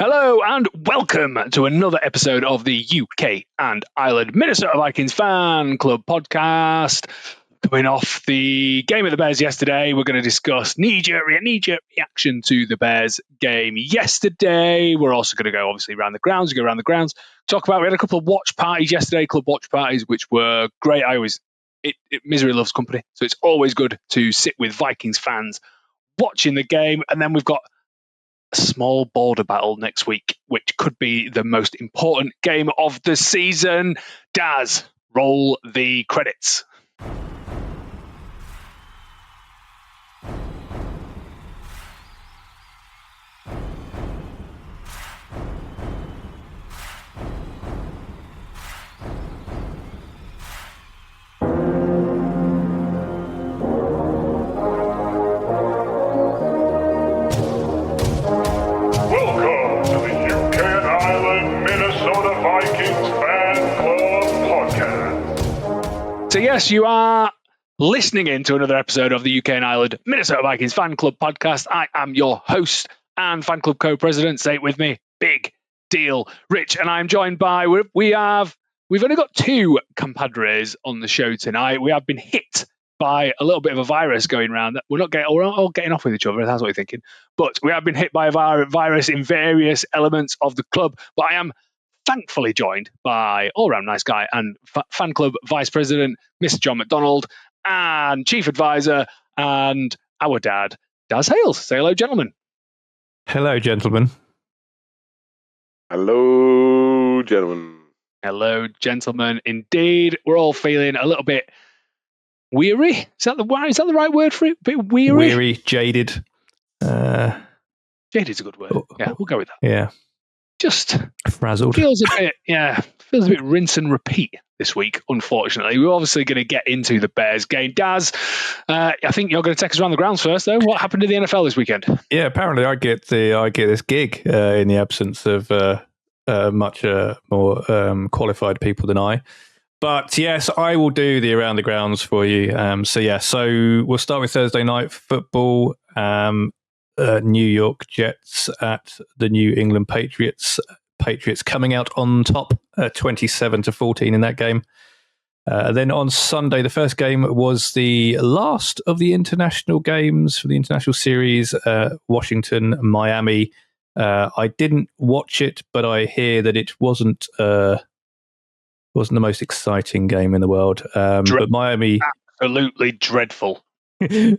Hello and welcome to another episode of the UK and Ireland Minnesota Vikings Fan Club podcast. Coming off the game of the Bears yesterday, we're going to discuss knee-jerk reaction to the Bears game yesterday. We're also going to go obviously around the grounds. We had a couple of watch parties yesterday, club watch parties, which were great. Misery loves company, so it's always good to sit with Vikings fans watching the game. And then we've got a small border battle next week, which could be the most important game of the season. Daz, roll the credits. So yes, you are listening in to another episode of the UK and Ireland Minnesota Vikings Fan Club podcast. I am your host and fan club co-president. Say it with me, big deal, Rich, and I'm joined by we've only got two compadres on the show tonight. We have been hit by a little bit of a virus going around. We're all getting off with each other. That's what we're thinking. But we have been hit by a virus in various elements of the club. But I am thankfully joined by all-round nice guy and fan club vice president, Mr. John McDonald, and chief advisor and our dad, Daz Hales. Say hello, gentlemen. Hello, gentlemen. Hello, gentlemen. Hello, gentlemen. Indeed, we're all feeling a little bit weary. Is that the right word for it? A bit weary? Weary, jaded. Jaded's a good word. Yeah, we'll go with that. Yeah. Just frazzled. Feels a bit rinse and repeat this week, unfortunately. We're obviously going to get into the Bears game. Daz, I think you're going to take us around the grounds first, though. What happened to the NFL this weekend? Yeah, apparently I get this gig in the absence of much more qualified people than I. But yes, I will do the around the grounds for you. So we'll start with Thursday night football. New York Jets at the New England Patriots. Patriots coming out on top, 27-14 in that game. Then on Sunday, the first game was the last of the international games for the international series, Washington, Miami. I didn't watch it, but I hear that it wasn't the most exciting game in the world. But Miami, absolutely dreadful.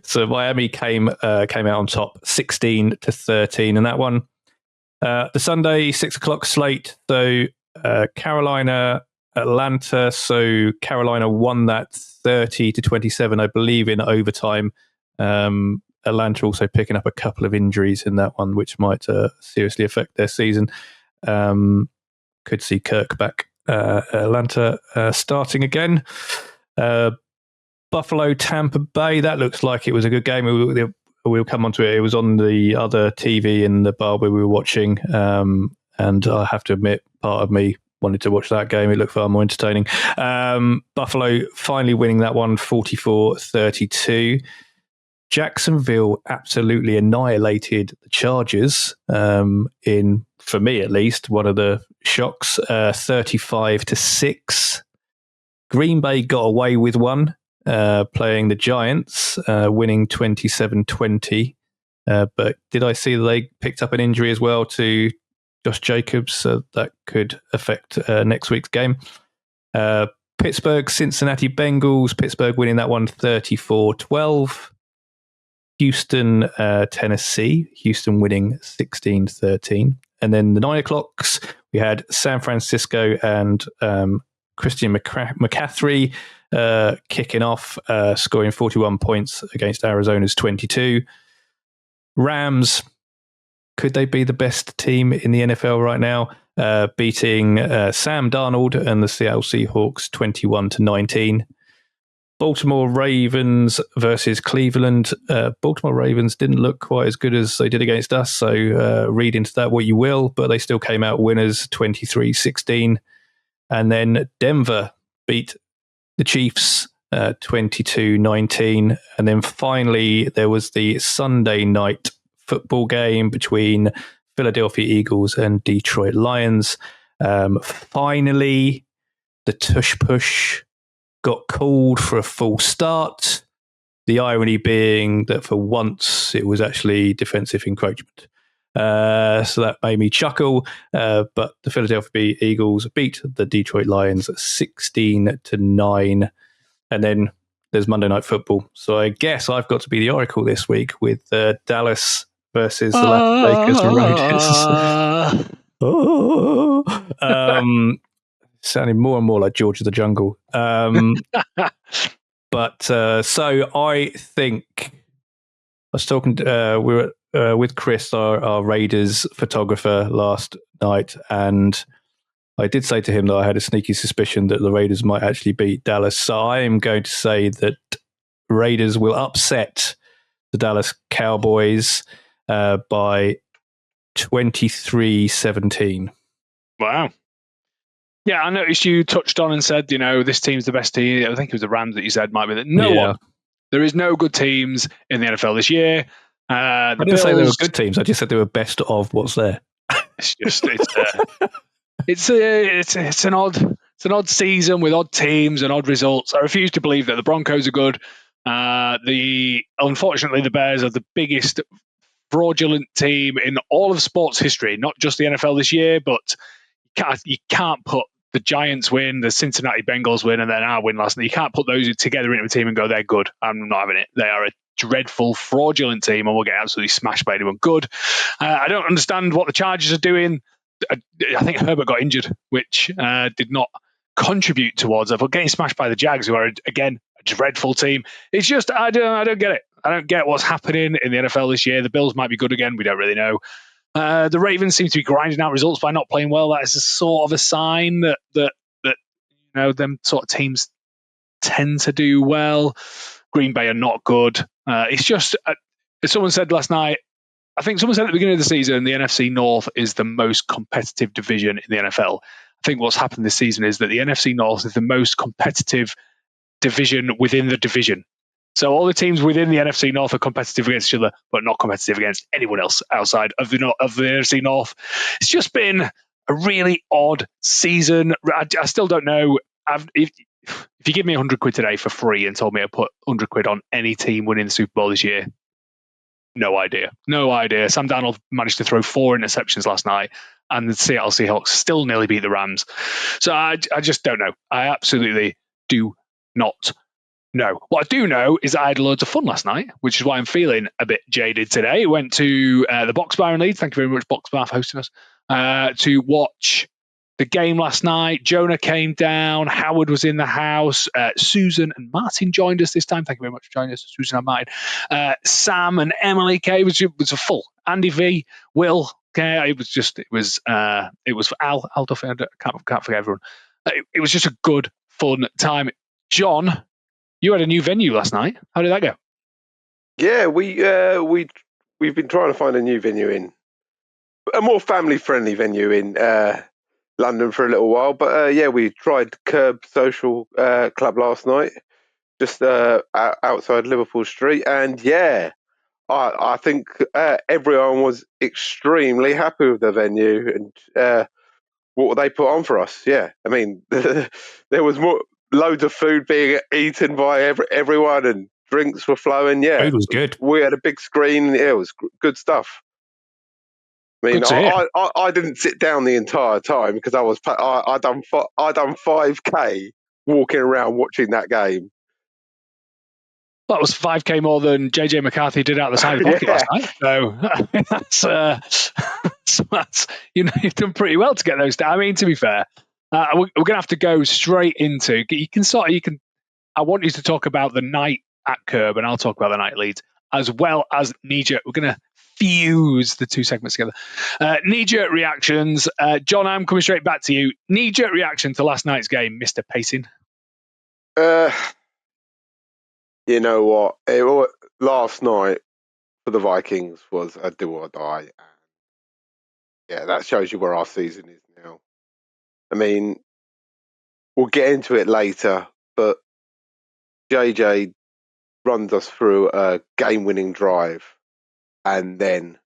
So Miami came out on top, 16-13 in that one. The Sunday 6:00 slate. So Carolina, Atlanta. So Carolina won that 30-27, I believe, in overtime. Atlanta also picking up a couple of injuries in that one, which might seriously affect their season. Could see Kirk back. Atlanta starting again. Buffalo, Tampa Bay, that looks like it was a good game. We'll come on to it. It was on the other TV in the bar where we were watching. And I have to admit, part of me wanted to watch that game. It looked far more entertaining. Buffalo finally winning that one, 44-32. Jacksonville absolutely annihilated the Chargers in, for me at least, one of the shocks, 35-6. Green Bay got away with one. Playing the Giants, winning 27-20. But did I see that they picked up an injury as well to Josh Jacobs? So that could affect next week's game. Pittsburgh, Cincinnati Bengals. Pittsburgh winning that one 34-12. Houston, Tennessee. Houston winning 16-13. And then the 9 o'clocks, we had San Francisco and Christian McCaffrey kicking off, scoring 41 points against Arizona's 22. Rams, could they be the best team in the NFL right now? Beating Sam Darnold and the Seattle Seahawks 21-19. Baltimore Ravens versus Cleveland. Baltimore Ravens didn't look quite as good as they did against us, so read into that what you will, but they still came out winners 23-16. And then Denver beat the Chiefs 22-19. And then finally, there was the Sunday night football game between Philadelphia Eagles and Detroit Lions. Finally, the tush-push got called for a full start. The irony being that for once it was actually defensive encroachment. So that made me chuckle. But the Philadelphia Eagles beat the Detroit Lions 16-9. And then there's Monday Night Football. So I guess I've got to be the oracle this week with Dallas versus the Las Vegas Raiders. Sounding more and more like George of the Jungle. But so I think I was talking. We were with Chris, our Raiders photographer, last night, and I did say to him that I had a sneaky suspicion that the Raiders might actually beat Dallas. So I am going to say that Raiders will upset the Dallas Cowboys by 23-17. Wow. Yeah, I noticed you touched on and said, this team's the best team. I think it was the Rams that you said might be that. One. There is no good teams in the NFL this year. I didn't say they were good teams. I just said they were best of what's there. It's an odd season with odd teams and odd results. I refuse to believe that the Broncos are good. Unfortunately, the Bears are the biggest fraudulent team in all of sports history, not just the NFL this year, but you can't put the Giants win, the Cincinnati Bengals win, and then our win last night. You can't put those together into a team and go, they're good. I'm not having it. They are a dreadful, fraudulent team, and we'll get absolutely smashed by anyone good. I don't understand what the Chargers are doing. I think Herbert got injured, which did not contribute towards it. But getting smashed by the Jags, who are, again, a dreadful team. It's just, I don't get it. I don't get what's happening in the NFL this year. The Bills might be good again. We don't really know. The Ravens seem to be grinding out results by not playing well. That is a sort of a sign that them sort of teams tend to do well. Green Bay are not good. It's just, as someone said last night, I think someone said at the beginning of the season, the NFC North is the most competitive division in the NFL. I think what's happened this season is that the NFC North is the most competitive division within the division. So all the teams within the NFC North are competitive against each other, but not competitive against anyone else outside of the NFC North. It's just been a really odd season. I still don't know. If you give me £100 today for free and told me to put £100 on any team winning the Super Bowl this year, no idea. Sam Darnold managed to throw 4 interceptions last night, and the Seattle Seahawks still nearly beat the Rams. So I just don't know. I absolutely do not know. What I do know is I had loads of fun last night, which is why I'm feeling a bit jaded today. Went to the Box Bar in Leeds. Thank you very much, Box Bar, for hosting us. To watch the game last night. Jonah came down. Howard was in the house. Susan and Martin joined us this time. Thank you very much for joining us, Susan and Martin. Sam and Emily came. It was a full. Andy V, Will. Okay, it was Al Duffy. I can't forget everyone. It was just a good, fun time. John, you had a new venue last night. How did that go? Yeah, we've been trying to find a new venue in a more family-friendly venue in London for a little while. But we tried Kerb Social Club last night, just outside Liverpool Street, and I think everyone was extremely happy with the venue and what they put on for us. Yeah, I mean, there was loads of food being eaten by everyone, and drinks were flowing. Yeah, food was good. We had a big screen. Yeah, it was good stuff. I mean, I didn't sit down the entire time because I done 5K walking around watching that game. That was 5K more than JJ McCarthy did out the side of the pocket last night. So that's you've done pretty well to get those down. I mean, to be fair, we're going to have to go straight into. I want you to talk about the night at Kerb, and I'll talk about the night at Leeds, as well as knee-jerk. We're going to fuse the two segments together. Knee-jerk reactions. John, I'm coming straight back to you. Knee-jerk reaction to last night's game, Mr. Pacing. You know what? Last night for the Vikings was a do or die. Yeah, that shows you where our season is now. I mean, we'll get into it later, but JJ runs us through a game-winning drive, and then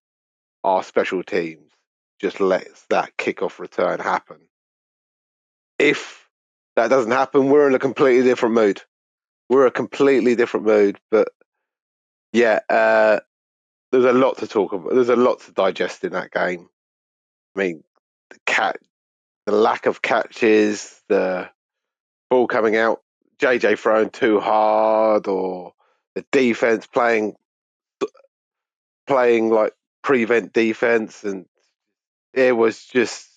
our special teams just lets that kickoff return happen. If that doesn't happen, we're in a completely different mood. But yeah, there's a lot to talk about. There's a lot to digest in that game. I mean, the lack of catches, the ball coming out, JJ throwing too hard, or the defense playing like prevent defense, and it was just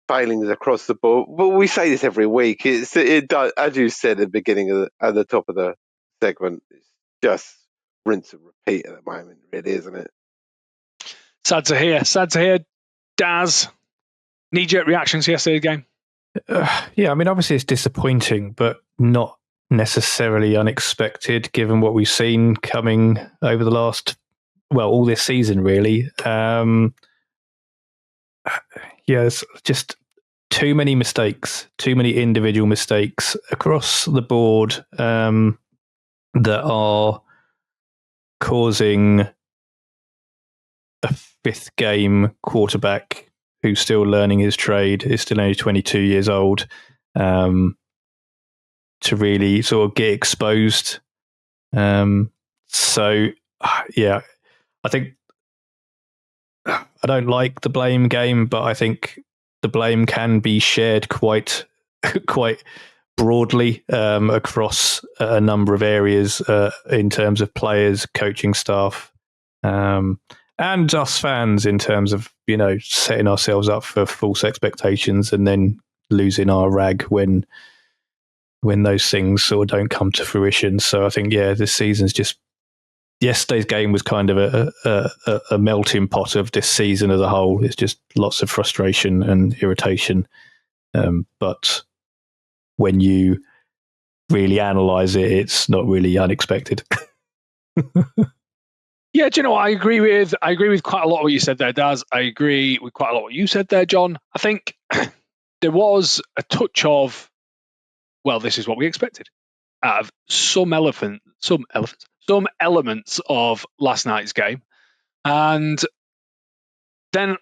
failings across the board. But we say this every week. It does, as you said at the beginning at the top of the segment. It's just rinse and repeat at the moment, really, isn't it? Sad to hear. Daz, knee-jerk reactions to yesterday's game? Yeah, I mean, obviously it's disappointing, but not necessarily unexpected given what we've seen coming over the last, all this season, really. It's just too many mistakes, too many individual mistakes across the board that are causing a fifth game quarterback who's still learning his trade, is still only 22 years old, to really sort of get exposed. I think I don't like the blame game, but I think the blame can be shared quite broadly across a number of areas in terms of players, coaching staff, and us fans in terms of, setting ourselves up for false expectations and then losing our rag when those things sort of don't come to fruition. So I think, this season's just, yesterday's game was kind of a melting pot of this season as a whole. It's just lots of frustration and irritation. But when you really analyse it, it's not really unexpected. Yeah, do you know what? I agree with quite a lot of what you said there, Daz. I agree with quite a lot of what you said there, John. I think there was a touch of, this is what we expected out of some elements of last night's game. And then,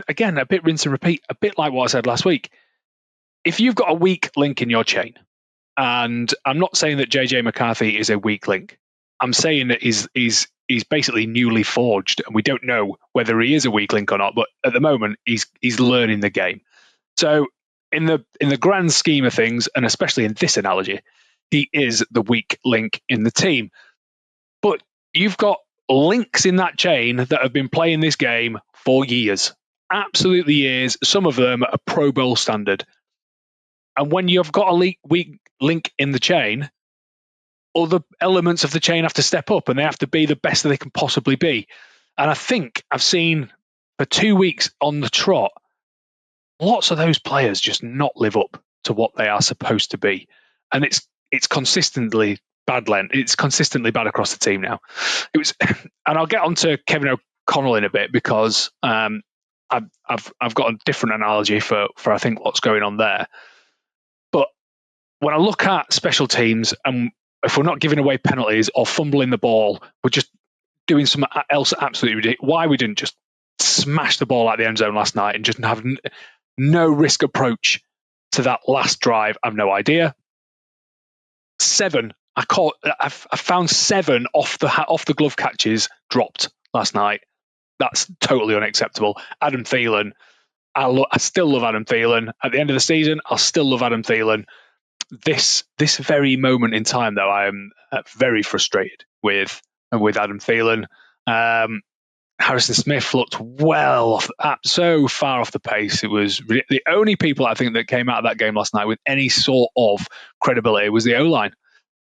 again, a bit rinse and repeat, a bit like what I said last week. If you've got a weak link in your chain, and I'm not saying that JJ McCarthy is a weak link, I'm saying that he's basically newly forged, and we don't know whether he is a weak link or not. But at the moment, he's learning the game. So in the grand scheme of things, and especially in this analogy, he is the weak link in the team. But you've got links in that chain that have been playing this game for years, absolutely years. Some of them are Pro Bowl standard. And when you've got a weak link in the chain, other elements of the chain have to step up, and they have to be the best that they can possibly be. And I think I've seen for 2 weeks on the trot, lots of those players just not live up to what they are supposed to be. And it's consistently bad, Len. It's consistently bad across the team now. And I'll get on to Kevin O'Connell in a bit, because I've got a different analogy for I think what's going on there. But when I look at special teams, and if we're not giving away penalties or fumbling the ball, we're just doing something else absolutely ridiculous. Why we didn't just smash the ball out the end zone last night and just have no risk approach to that last drive, I've no idea. 7. I found 7 off the glove catches dropped last night. That's totally unacceptable. Adam Thielen, I still love Adam Thielen. At the end of the season, I'll still love Adam Thielen. This very moment in time, though, I am very frustrated with Adam Thielen. Harrison Smith looked so far off the pace. It was the only people I think that came out of that game last night with any sort of credibility was the O-line.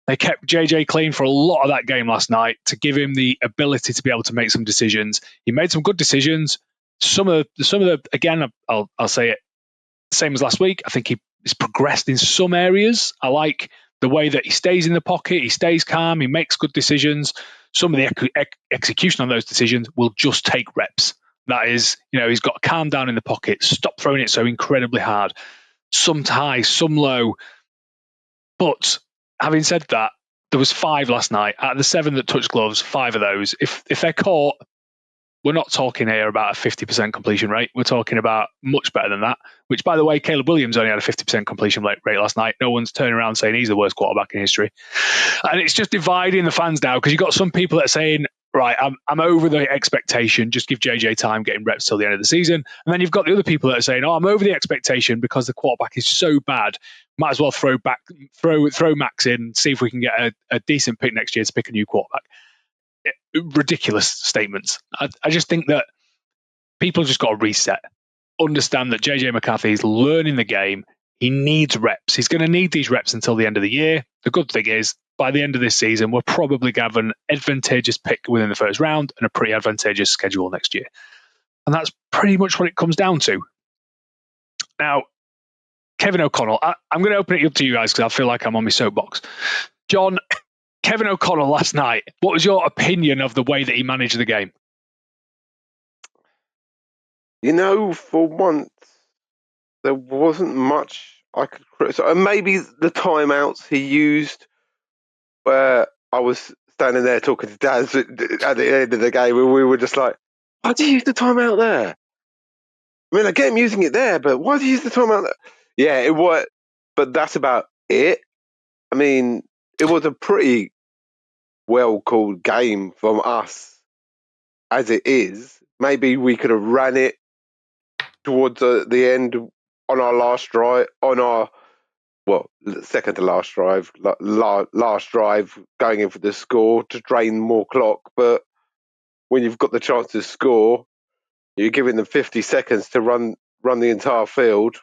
They kept JJ clean for a lot of that game last night to give him the ability to be able to make some decisions. He made some good decisions. Some of the again, I'll say it same as last week. I think he's progressed in some areas. I like the way that he stays in the pocket, he stays calm, he makes good decisions. Some of the execution on those decisions will just take reps. That is, he's got to calm down in the pocket, stop throwing it so incredibly hard. Some high, some low. But having said that, there was 5 last night. Out of the 7 that touched gloves, 5 of those, if they're caught, we're not talking here about a 50% completion rate. We're talking about much better than that, which, by the way, Caleb Williams only had a 50% completion rate last night. No one's turning around saying he's the worst quarterback in history. And it's just dividing the fans now, because you've got some people that are saying, right, I'm over the expectation, just give JJ time getting reps till the end of the season. And then you've got the other people that are saying, I'm over the expectation because the quarterback is so bad, might as well throw Max in, see if we can get a decent pick next year to pick a new quarterback. Ridiculous statements. I just think that people just got to reset. Understand that JJ McCarthy is learning the game. He needs reps. He's going to need these reps until the end of the year. The good thing is, by the end of this season, we're probably going to have an advantageous pick within the first round and a pretty advantageous schedule next year. And that's pretty much what it comes down to. Now, Kevin O'Connell, I'm going to open it up to you guys because I feel like I'm on my soapbox. John, Kevin O'Connell last night, what was your opinion of the way that he managed the game? For once, there wasn't much I could criticize. And maybe the timeouts he used, where I was standing there talking to Daz at the end of the game, and we were just like, why do you use the timeout there? I mean, I get him using it there, but why do you use the timeout there? Yeah, it was, but that's about it. I mean, it was a pretty well-called game from us as it is. Maybe we could have ran it towards the end on our last drive, second to last drive, last drive, going in for the score to drain more clock. But when you've got the chance to score, you're giving them 50 seconds to run the entire field.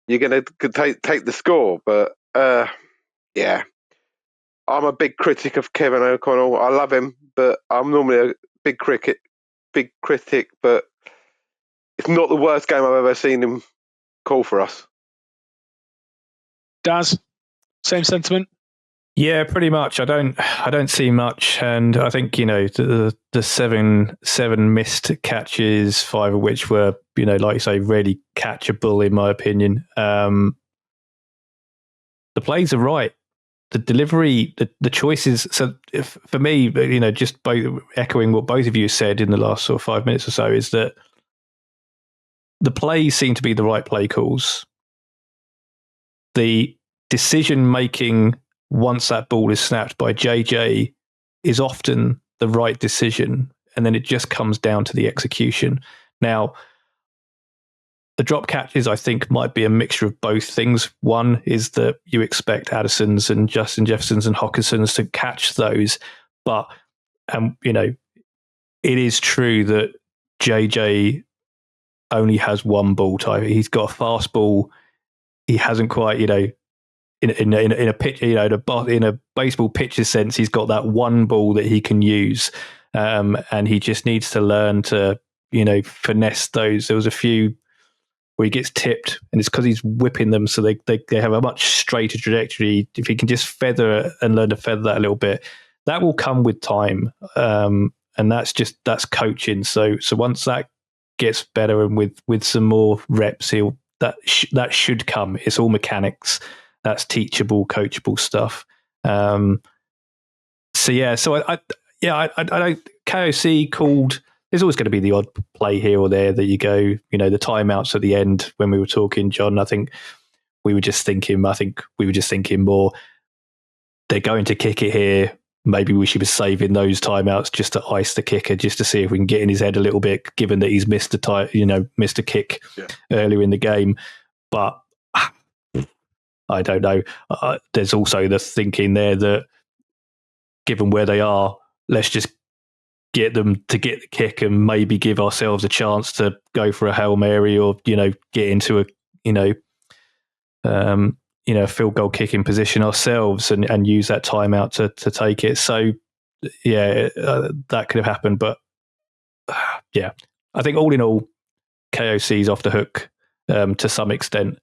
You're going to take the score. But yeah, I'm a big critic of Kevin O'Connell. I love him, but I'm normally a big critic. But it's not the worst game I've ever seen him call for us. Daz, same sentiment? Yeah, pretty much. I don't see much, and I think the seven missed catches, 5 of which were like you say, really catchable in my opinion. The plays are right. The delivery, the choices. So for me, just echoing what both of you said in the last sort of 5 minutes or so, is that the plays seem to be the right play calls. The decision making once that ball is snapped by JJ is often the right decision, and then it just comes down to the execution. Now, the drop catches, I think, might be a mixture of both things. One is that you expect Addisons and Justin Jeffersons and Hawkinsons to catch those, but it is true that JJ only has one ball type. He's got a fastball. He hasn't quite, in a pitch, in a baseball pitcher sense, he's got that one ball that he can use, and he just needs to learn to, finesse those. There was a few where he gets tipped, and it's because he's whipping them, so they have a much straighter trajectory. If he can just feather and learn to feather that a little bit, that will come with time, and that's coaching. So once that gets better, and with some more reps, that should come. It's all mechanics. That's teachable, coachable stuff. I don't. KOC called. There's always going to be the odd play here or there that you go. The timeouts at the end when we were talking, John. I think we were just thinking more. They're going to kick it here. Maybe we should be saving those timeouts just to ice the kicker, just to see if we can get in his head a little bit, given that he's missed a kick earlier in the game. But I don't know. There's also the thinking there that, given where they are, let's just get them to get the kick and maybe give ourselves a chance to go for a Hail Mary or get into a field goal kicking position ourselves and use that timeout to take it. So that could have happened, but I think all in all, KOC's off the hook to some extent.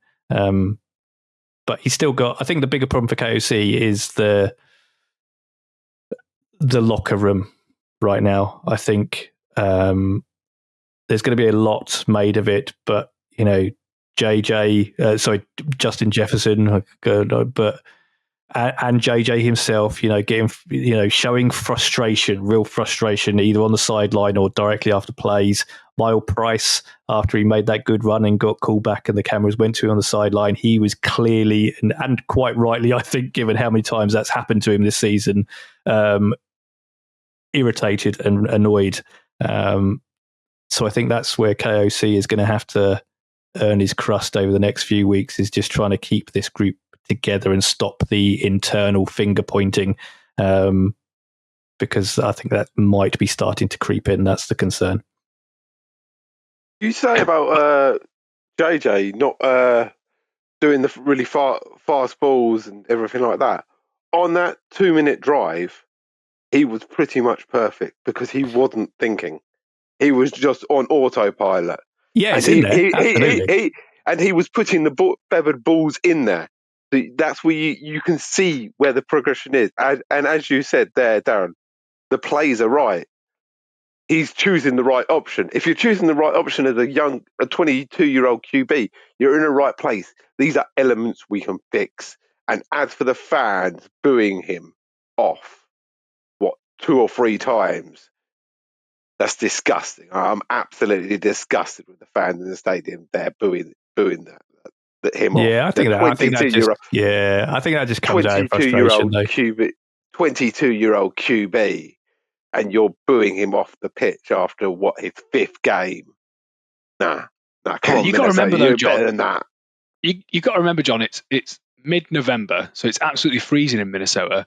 But he's still got. I think the bigger problem for KOC is the locker room right now. I think there's going to be a lot made of it, but Justin Jefferson, but and JJ himself, showing real frustration, either on the sideline or directly after plays. Lyle Price, after he made that good run and got called back and the cameras went to him on the sideline, he was clearly, and quite rightly, I think, given how many times that's happened to him this season, irritated and annoyed. So I think that's where KOC is going to have to earn his crust over the next few weeks, is just trying to keep this group together and stop the internal finger pointing, because I think that might be starting to creep in. That's the concern. You say about JJ not doing the really fast balls and everything like that. On that 2-minute drive, he was pretty much perfect because he wasn't thinking. He was just on autopilot. Yeah, it's in there. Absolutely. And he was putting the feathered balls in there. That's where you can see where the progression is. And as you said there, Darren, the plays are right. He's choosing the right option. If you're choosing the right option as a 22-year-old QB, you're in the right place. These are elements we can fix. And as for the fans booing him off, 2 or 3 times, that's disgusting. I'm absolutely disgusted with the fans in the stadium. They're booing him off. I think that just comes out of frustration. 22-year-old QB, and you're booing him off the pitch after his 5th game. Nah, come on, you got to remember though, John. Better than that. You got to remember, John. It's mid-November, so it's absolutely freezing in Minnesota.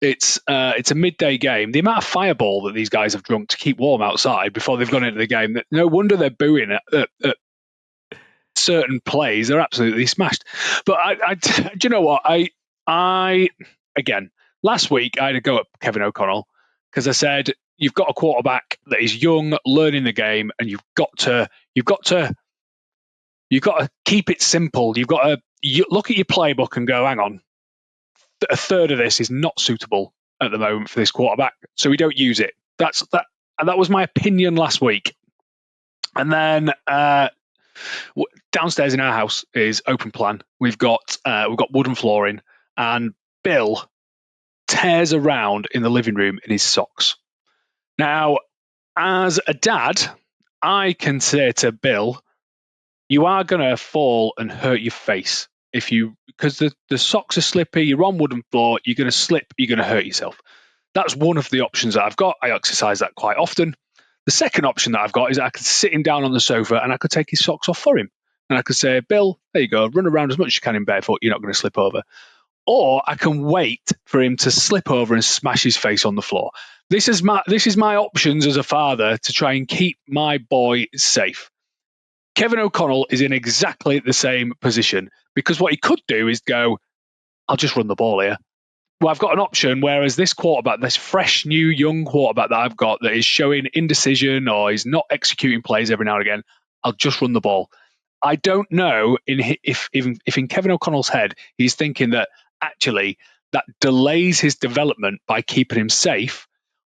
It's a midday game. The amount of fireball that these guys have drunk to keep warm outside before they've gone into the game, no wonder they're booing at certain plays. They're absolutely smashed. But do you know what? I again, last week I had to go at Kevin O'Connell because I said you've got a quarterback that is young, learning the game, and you've got to keep it simple. You've got to look at your playbook and go, hang on. A third of this is not suitable at the moment for this quarterback, so we don't use it. And that was my opinion last week. And then downstairs in our house is open plan. We've got wooden flooring, and Bill tears around in the living room in his socks. Now, as a dad, I can say to Bill, you are going to fall and hurt your face. Because the socks are slippy, you're on wooden floor, you're going to slip, you're going to hurt yourself. That's one of the options that I've got. I exercise that quite often. The second option that I've got is that I could sit him down on the sofa and I could take his socks off for him. And I could say, Bill, there you go, run around as much as you can in barefoot, you're not going to slip over. Or I can wait for him to slip over and smash his face on the floor. This is my options as a father to try and keep my boy safe. Kevin O'Connell is in exactly the same position because what he could do is go, I'll just run the ball here. Well, I've got an option, whereas this quarterback, this fresh, new, young quarterback that I've got that is showing indecision or is not executing plays every now and again, I'll just run the ball. I don't know if in Kevin O'Connell's head, he's thinking that actually that delays his development by keeping him safe,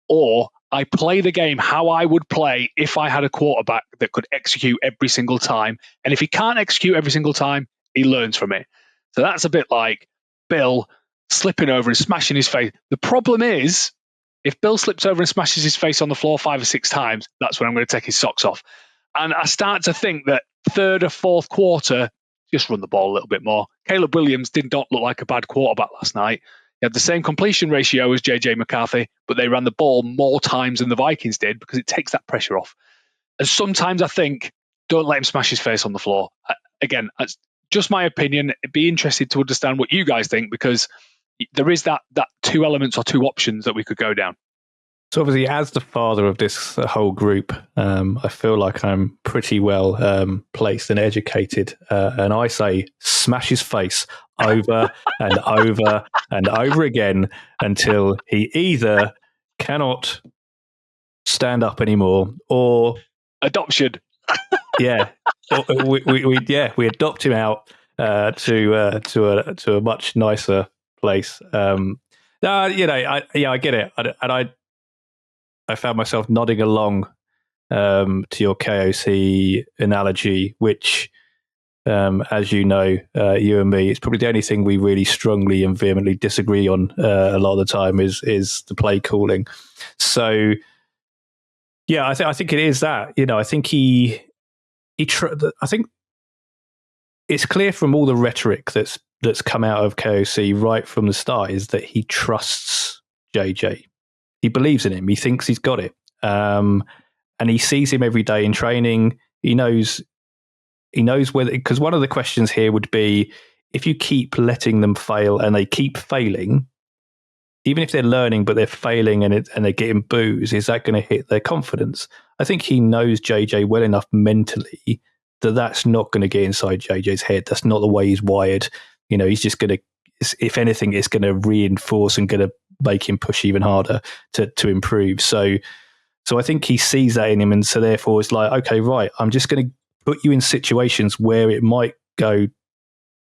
or I play the game how I would play if I had a quarterback that could execute every single time. And if he can't execute every single time, he learns from it. So that's a bit like Bill slipping over and smashing his face. The problem is, if Bill slips over and smashes his face on the floor 5 or 6 times, that's when I'm going to take his socks off. And I start to think that third or fourth quarter, just run the ball a little bit more. Caleb Williams did not look like a bad quarterback last night. He had the same completion ratio as JJ McCarthy, but they ran the ball more times than the Vikings did because it takes that pressure off. And sometimes I think, don't let him smash his face on the floor. Again, that's just my opinion. I'd be interested to understand what you guys think, because there is that 2 elements or 2 options that we could go down. So obviously, as the father of this whole group, I feel like I'm pretty well placed and educated. And I say, smash his face over and over and over again until he either cannot stand up anymore or adoption. Yeah, we adopt him out to a much nicer place. I get it, and I found myself nodding along to your KOC analogy, which as you know, you and me, it's probably the only thing we really strongly and vehemently disagree on a lot of the time is the play calling. So, yeah, I think it is that. I think I think it's clear from all the rhetoric that's come out of KOC right from the start is that he trusts JJ. He believes in him. He thinks he's got it, and he sees him every day in training. He knows whether, because one of the questions here would be, if you keep letting them fail and they keep failing, even if they're learning but they're failing and they're getting boos, is that going to hit their confidence? I think he knows JJ well enough mentally that that's not going to get inside JJ's head. That's not the way he's wired. He's just going to, if anything, it's going to reinforce and going to make him push even harder to improve. So I think he sees that in him, and so therefore it's like, okay, right, I'm just going to put you in situations where it might go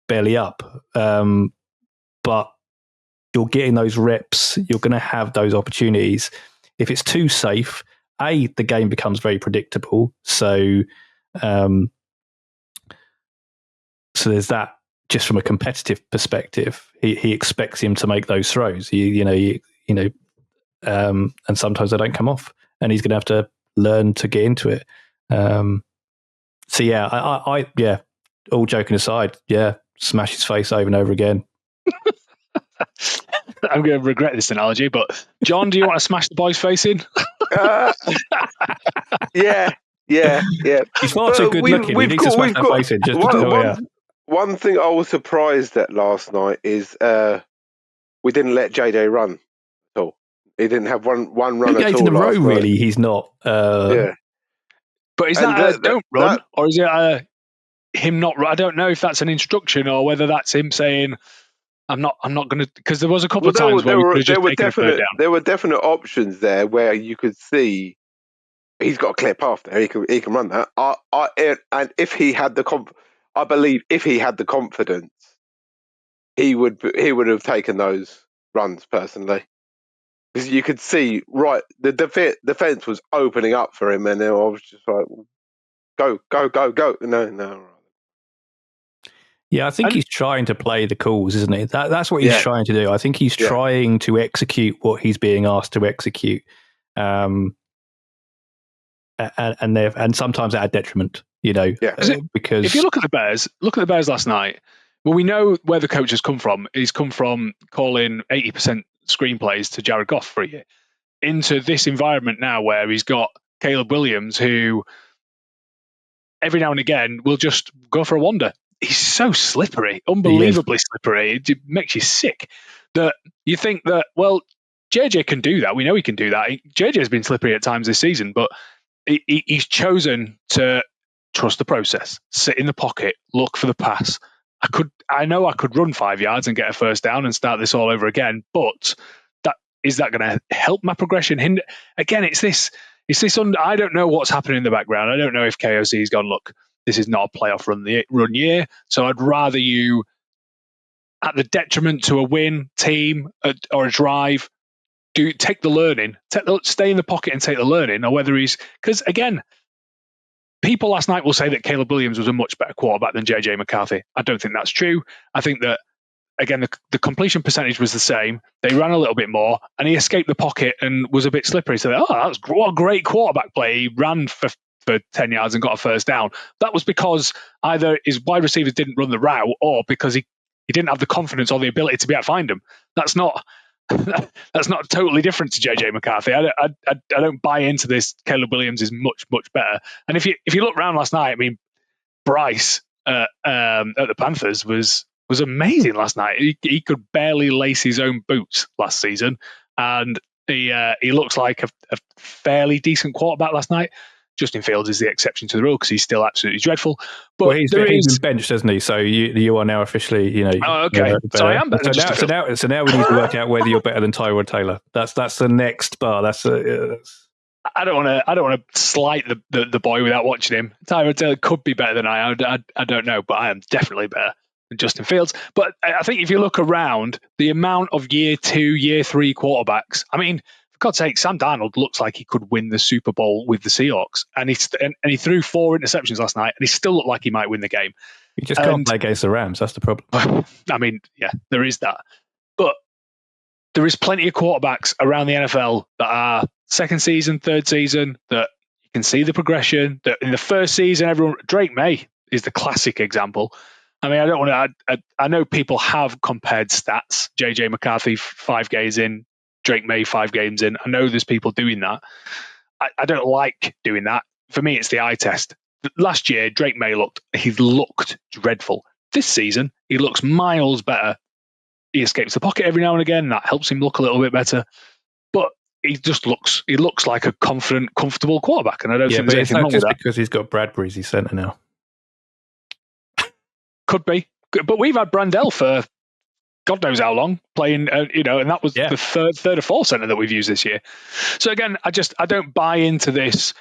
belly up, but you're getting those reps. You're going to have those opportunities. If it's too safe, the game becomes very predictable. So there's that. Just from a competitive perspective, he expects him to make those throws. And sometimes they don't come off, and he's going to have to learn to get into it. So yeah, I all joking aside, smash his face over and over again. I'm going to regret this analogy, but John, do you want to smash the boy's face in? Yeah. He's far too good looking. He needs to smash that face in. One thing I was surprised at last night is we didn't let JJ run at all. He didn't have one run at all. In a row, really. He's not. Yeah. But is that don't run, or is it him not? I don't know if that's an instruction or whether that's him saying, "I'm not going to." Because there was a couple of times where we could have just taken a third down. There were definite options there where you could see he's got a clear path there. He can run that. And if he had I believe if he had the confidence, he would have taken those runs personally. Because you could see, right, the defense was opening up for him, and I was just like, go. No. Yeah, I think he's trying to play the calls, isn't he? That's what he's trying to do. I think he's trying to execute what he's being asked to execute, and sometimes at a detriment, because if you look at the Bears last night. Well, we know where the coach has come from. He's come from calling 80% screenplays to Jared Goff for a year into this environment now where he's got Caleb Williams, who every now and again will just go for a wander. He's so slippery, unbelievably slippery. It makes you sick. That you think that, well, JJ can do that. We know he can do that. JJ has been slippery at times this season, but he's chosen to trust the process, sit in the pocket, look for the pass. I know I could run 5 yards and get a first down and start this all over again, but is that going to help my progression? Again, it's this. I don't know what's happening in the background. I don't know if KOC's gone, look, this is not a playoff run year, so I'd rather you, at the detriment to a win team or a drive, take the learning, stay in the pocket and take the learning, or whether because again, people last night will say that Caleb Williams was a much better quarterback than JJ McCarthy. I don't think that's true. I think that, again, the completion percentage was the same. They ran a little bit more, and he escaped the pocket and was a bit slippery. So, what a great quarterback play. He ran for 10 yards and got a first down. That was because either his wide receivers didn't run the route or because he didn't have the confidence or the ability to be able to find them. That's not totally different to JJ McCarthy. I don't buy into this. Caleb Williams is much, much better. And if you look around last night, I mean, Bryce at the Panthers was amazing last night. He could barely lace his own boots last season, and he looks like a fairly decent quarterback last night. Justin Fields is the exception to the rule because he's still absolutely dreadful. But he's been benched, hasn't he? So you are now officially, Oh, okay. So I am better. So now we need to work out whether you're better than Tyrod Taylor. That's the next bar. I don't want to slight the boy without watching him. Tyrod Taylor could be better than I don't know, but I am definitely better than Justin Fields. But I think if you look around, the amount of year 2, year 3 quarterbacks, I mean, for God's sake, Sam Darnold looks like he could win the Super Bowl with the Seahawks, and he threw 4 interceptions last night, and he still looked like he might win the game. You just can't play against the Rams. That's the problem. I mean, yeah, there is that. But there is plenty of quarterbacks around the NFL that are second season, third season, that you can see the progression. That in the first season, Drake May is the classic example. I mean, I don't want to. I know people have compared stats. JJ McCarthy 5 games in, Drake May 5 games in. I know there's people doing that. I don't like doing that. For me, it's the eye test. Last year, Drake May looked dreadful. This season, he looks miles better. He escapes the pocket every now and again. That helps him look a little bit better. But he looks like a confident, comfortable quarterback. And I don't think there's anything wrong with that. Just because he's got Bradbury as his centre now. Could be. But we've had Brandell for God knows how long playing, and that was the third or fourth centre that we've used this year. So again, I don't buy into this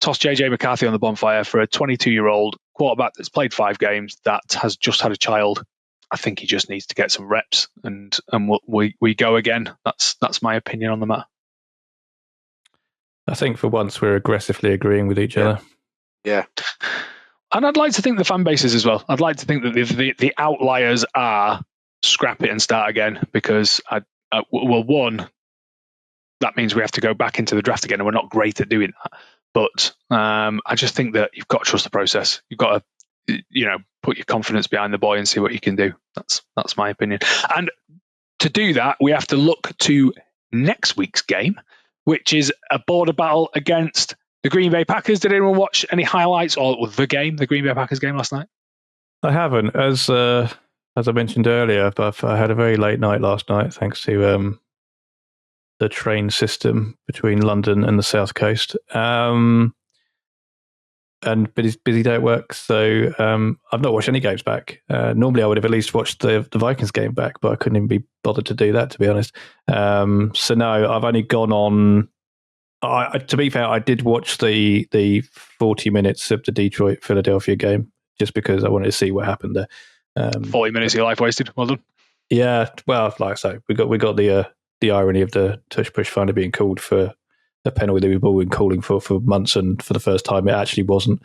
toss JJ McCarthy on the bonfire for a 22-year-old quarterback that's played 5 games, that has just had a child. I think he just needs to get some reps, and we go again. That's my opinion on the matter. I think for once we're aggressively agreeing with each other. Yeah. And I'd like to think the fan bases as well. I'd like to think that the outliers are scrap it and start again, because one, that means we have to go back into the draft again, and we're not great at doing that. But I just think that you've got to trust the process. You've got to, put your confidence behind the boy and see what you can do. That's my opinion. And to do that, we have to look to next week's game, which is a border battle against the Green Bay Packers. Did anyone watch any highlights or the Green Bay Packers game last night? I haven't. As I mentioned earlier, but I had a very late night last night thanks to the train system between London and the South Coast. And busy day at work, so I've not watched any games back. Normally I would have at least watched the Vikings game back, but I couldn't even be bothered to do that, to be honest. So no, I've only gone on... to be fair, I did watch the 40 minutes of the Detroit-Philadelphia game, just because I wanted to see what happened there. 40 minutes of your life wasted. Well done. Yeah, well, like I say, we got the irony of the tush-push finally being called for a penalty that we've all been calling for months, and for the first time it actually wasn't.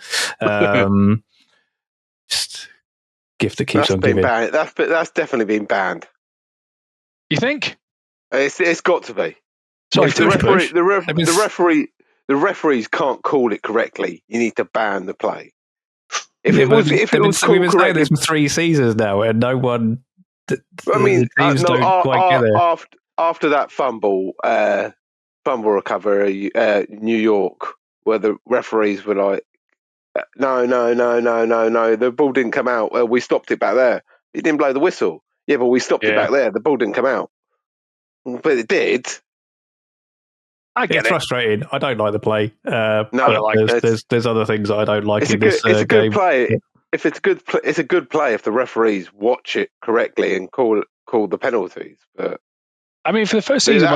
Just gift that keeps on giving. Banned. That's definitely been banned. You think? It's got to be. Sorry, if the referees can't call it correctly, you need to ban the play. If it was called correctly, this for 3 seasons now, and no one. I mean, after that fumble recovery, New York, where the referees were like, no, the ball didn't come out. We stopped it back there. He didn't blow the whistle. Yeah, but we stopped it back there. The ball didn't come out. But it did. I get it's frustrating. I don't like the play. No, I don't like it. There's other things that I don't like in this game. It's a good play. Yeah. If it's a good play if the referees watch it correctly and call the penalties. But I mean, for the first season,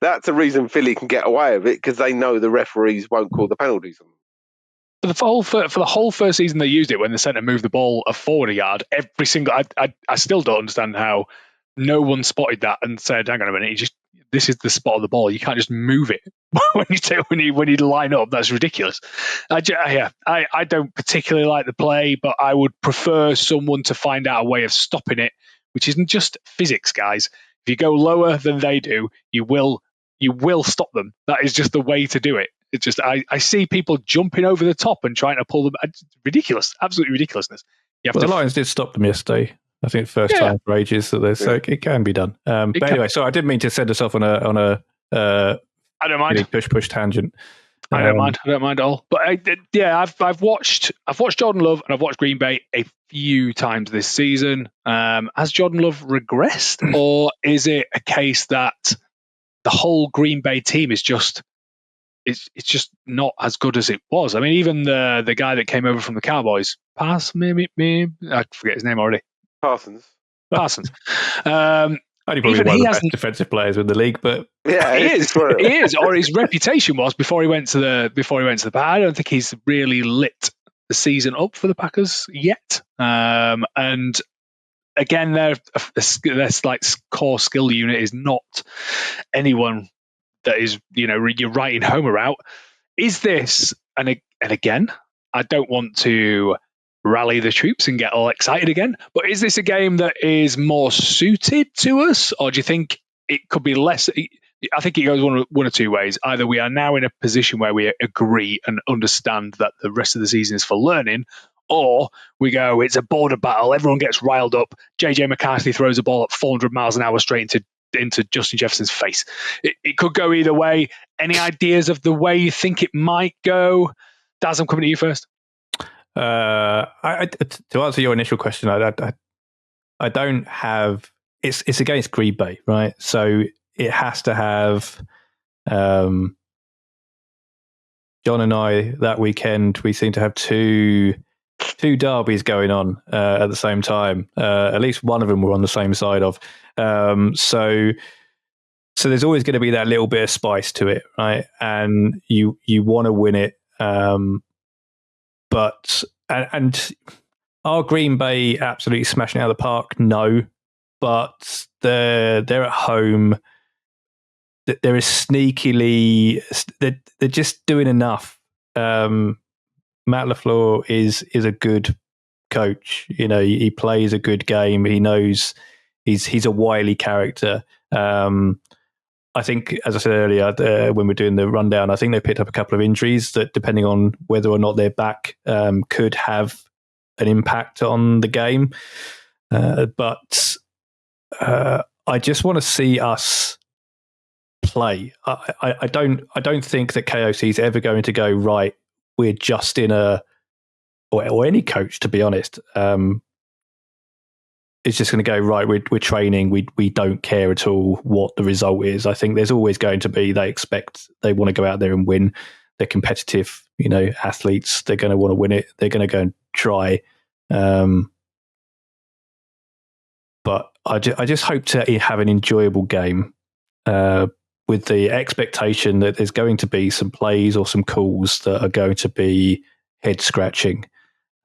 that's the reason Philly can get away with it, because they know the referees won't call the penalties on them. For the whole first season, they used it when the centre moved the ball forward a yard. Every single, I still don't understand how no one spotted that and said, "Hang on a minute, this is the spot of the ball. You can't just move it when you line up. That's ridiculous." I don't particularly like the play, but I would prefer someone to find out a way of stopping it, which isn't just physics, guys. If you go lower than they do, you will stop them. That is just the way to do it. It's just I see people jumping over the top and trying to pull them. It's ridiculous, absolutely ridiculousness. The Lions did stop them yesterday. I think the first time for ages, so it can be I didn't mean to send us off on a I don't mind push tangent. I don't mind at all. But I've watched Jordan Love and I've watched Green Bay a few times this season. Has Jordan Love regressed, or is it a case that the whole Green Bay team is just it's just not as good as it was? I mean, even the guy that came over from the Cowboys, I forget his name already. Parsons. Only probably one of the best defensive players in the league, but yeah, he is, or his reputation was before he went to the Packers. I don't think he's really lit the season up for the Packers yet. And again, their like core skill unit is not anyone that is you're writing home about. Is this and again, I don't want to rally the troops and get all excited again. But is this a game that is more suited to us, or do you think it could be less? I think it goes one or two ways. Either we are now in a position where we agree and understand that the rest of the season is for learning, or we go, it's a border battle, everyone gets riled up, JJ McCarthy throws a ball at 400 miles an hour straight into Justin Jefferson's face. It could go either way. Any ideas of the way you think it might go? Daz, I'm coming to you first. To answer your initial question, I don't have. It's against Green Bay, right? So it has to have. John and I that weekend, we seem to have two derbies going on at the same time. At least one of them we're on the same side of. So there's always going to be that little bit of spice to it, right? And you want to win it. But are Green Bay absolutely smashing it out of the park? No, but they're at home. They're sneakily they're just doing enough. Matt LaFleur is a good coach. You know, he plays a good game. He knows he's a wily character. I think, as I said earlier, when we're doing the rundown, I think they picked up a couple of injuries that, depending on whether or not they're back, could have an impact on the game. But I just want to see us play. I don't think that KOC is ever going to go, right, we're just in or any coach, to be honest. It's just going to go, right, we're training, we don't care at all what the result is. I think there's always going to be, they want to go out there and win. They're competitive, athletes. They're going to want to win it. They're going to go and try. But I just hope to have an enjoyable game with the expectation that there's going to be some plays or some calls that are going to be head scratching. I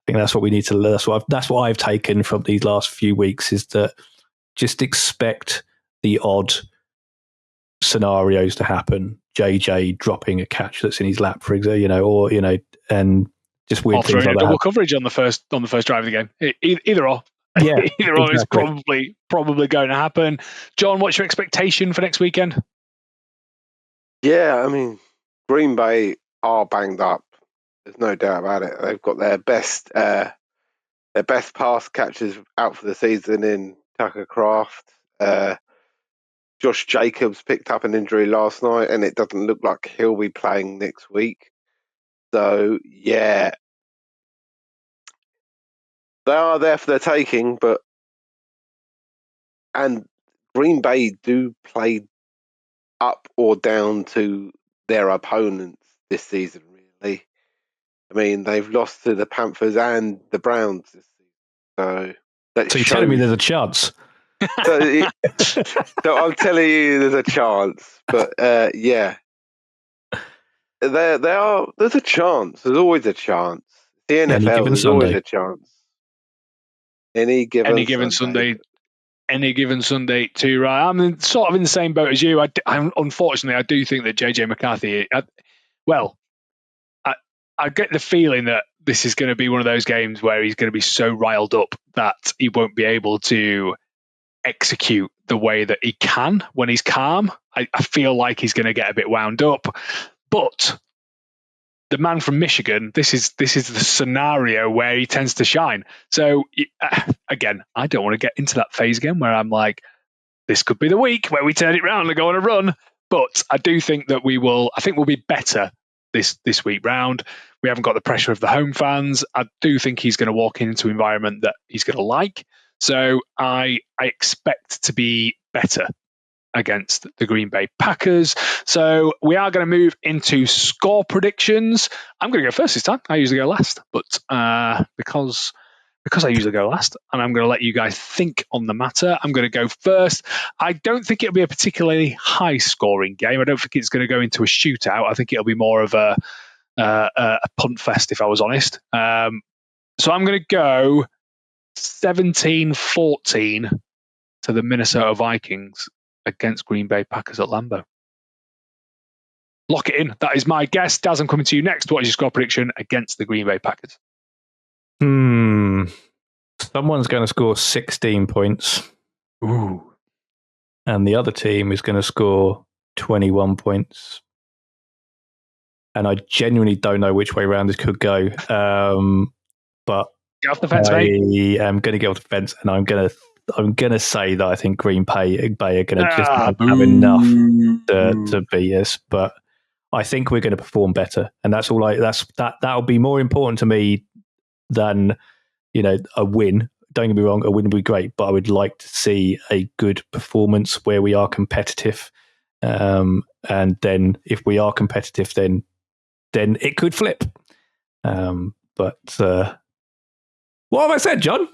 think that's what we need to learn. That's what I've taken from these last few weeks, is that just expect the odd scenarios to happen. JJ dropping a catch that's in his lap, for example, and just weird things like that. Double coverage on the first drive of the game. Either or. Yeah, either or is probably going to happen. John, what's your expectation for next weekend? Yeah, I mean, Green Bay are banged up. There's no doubt about it. They've got their best pass catchers out for the season in Tucker Kraft. Josh Jacobs picked up an injury last night, and it doesn't look like he'll be playing next week. So, yeah, they are there for their taking, and Green Bay do play up or down to their opponents this season, really. I mean, they've lost to the Panthers and the Browns this season. So you're telling me there's a chance? So I'm telling you there's a chance. But yeah, there's a chance. There's always a chance. The NFL, there's always a chance. Any given Sunday. Any given Sunday too, right? I'm sort of in the same boat as you. Unfortunately, I do think that JJ McCarthy, I get the feeling that this is going to be one of those games where he's going to be so riled up that he won't be able to execute the way that he can when he's calm. I feel like he's going to get a bit wound up. But the man from Michigan, this is the scenario where he tends to shine. So again, I don't want to get into that phase again where I'm like, this could be the week where we turn it around and go on a run. But I do think that we'll be better this week round. We haven't got the pressure of the home fans. I do think he's going to walk into an environment that he's going to like. So I expect to be better against the Green Bay Packers. So we are going to move into score predictions. I'm going to go first this time. I usually go last, but because I usually go last, and I'm going to let you guys think on the matter, I'm going to go first. I don't think it'll be a particularly high-scoring game. I don't think it's going to go into a shootout. I think it'll be more of a punt fest, if I was honest. So I'm going to go 17-14 to the Minnesota Vikings against Green Bay Packers at Lambeau. Lock it in. That is my guess. Daz, I'm coming to you next. What is your score prediction against the Green Bay Packers? Someone's going to score 16 points. Ooh. And the other team is going to score 21 points. And I genuinely don't know which way around this could go. But get off the fence, I mate. am going to get off the fence, and I'm going to say that I think Green Bay are going to just have enough to beat us. But I think we're going to perform better, and that's all. That'll be more important to me than a win. Don't get me wrong, a win would be great, but I would like to see a good performance where we are competitive. And then if we are competitive, then it could flip. But what have I said, John?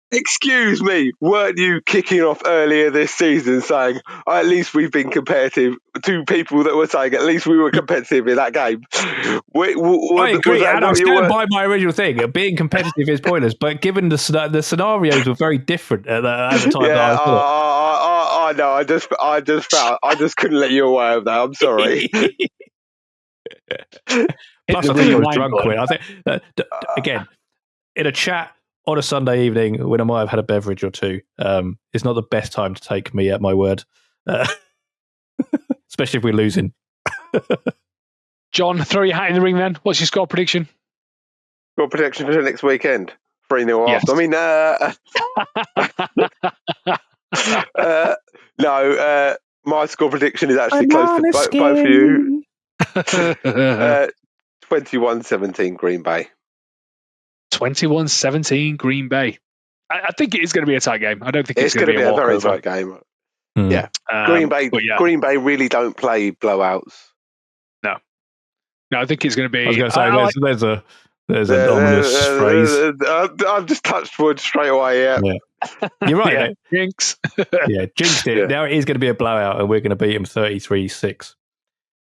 Excuse me, weren't you kicking off earlier this season saying, at least we've been competitive, to people that were saying, at least we were competitive in that game? I agree, and I stand by my original thing. Being competitive is pointless, but given the scenarios were very different at the time that I was I know, I just couldn't let you away with that, I'm sorry. Plus, I think I was drunk. I think, again, in a chat, on a Sunday evening when I might have had a beverage or two, it's not the best time to take me at my word, especially if we're losing. John, throw your hat in the ring then. What's your score prediction? Score prediction for next weekend? 3-0 Yes. No, my score prediction is actually close to both of you. 21-17 Green Bay. 21-17 Green Bay. I think it is going to be a tight game. I don't think it's going to be a very tight game. Yeah. Green Bay really don't play blowouts. No, I think it's going to be. I was going to say there's an ominous phrase. I've just touched wood straight away. Yeah. You're right. Jinx. Jinxed it. Yeah. Now it is going to be a blowout, and we're going to beat him 33-6.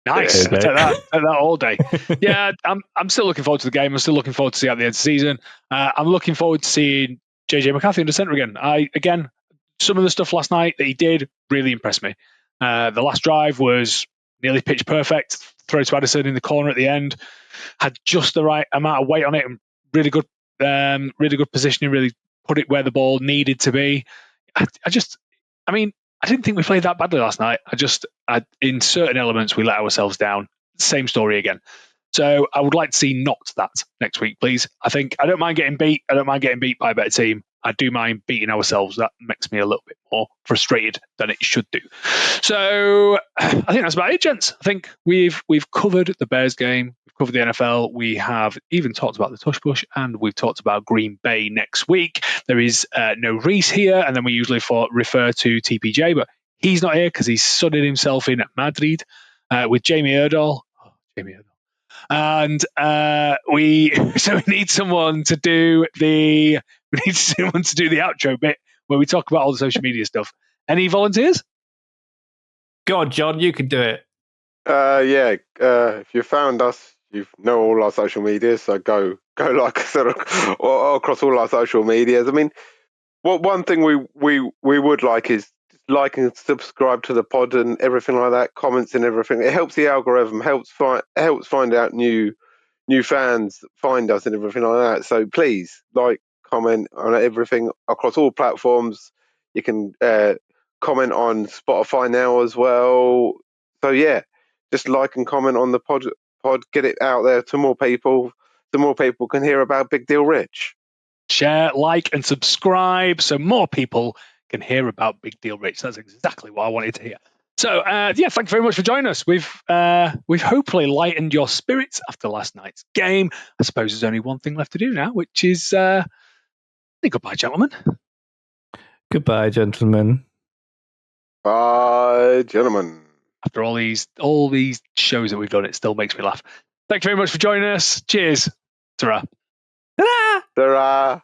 Nice. Take that all day. Yeah, I'm still looking forward to the game. I'm still looking forward to see at the end of the season. I'm looking forward to seeing JJ McCarthy under centre again. Some of the stuff last night that he did really impressed me. The last drive was nearly pitch perfect. Throw to Addison in the corner at the end. Had just the right amount of weight on it and really good positioning, really put it where the ball needed to be. I didn't think we played that badly last night. In certain elements, we let ourselves down. Same story again. So I would like to see not that next week, please. I don't mind getting beat. I don't mind getting beat by a better team. I do mind beating ourselves. That makes me a little bit more frustrated than it should do. So I think that's about it, gents. I think we've covered the Bears game. We've covered the NFL. We have even talked about the tush-push, and we've talked about Green Bay next week. There is no Reese here, and then we usually refer to TPJ, but he's not here because he's sunning himself in Madrid with Jamie Erdahl. And we need someone to do the outro bit where we talk about all the social media stuff. Any volunteers? Go on, John, you can do it. If you found us, you know all our social medias, so go like or across all our social medias. I mean, one thing we would like is like and subscribe to the pod and everything like that, comments and everything. It helps the algorithm, helps find out new fans, find us and everything like that. So please comment on everything across all platforms. You can comment on Spotify now as well. So yeah, just like and comment on the pod, get it out there to more people, so more people can hear about Big Deal Rich. Share, like, and subscribe so more people can hear about Big Deal Rich. That's exactly what I wanted to hear. So, thank you very much for joining us. We've hopefully lightened your spirits after last night's game. I suppose there's only one thing left to do now, which is goodbye, gentlemen. Goodbye, gentlemen. Bye, gentlemen. After all these shows that we've done, it still makes me laugh. Thank you very much for joining us. Cheers. Ta-ra. Ta-ra.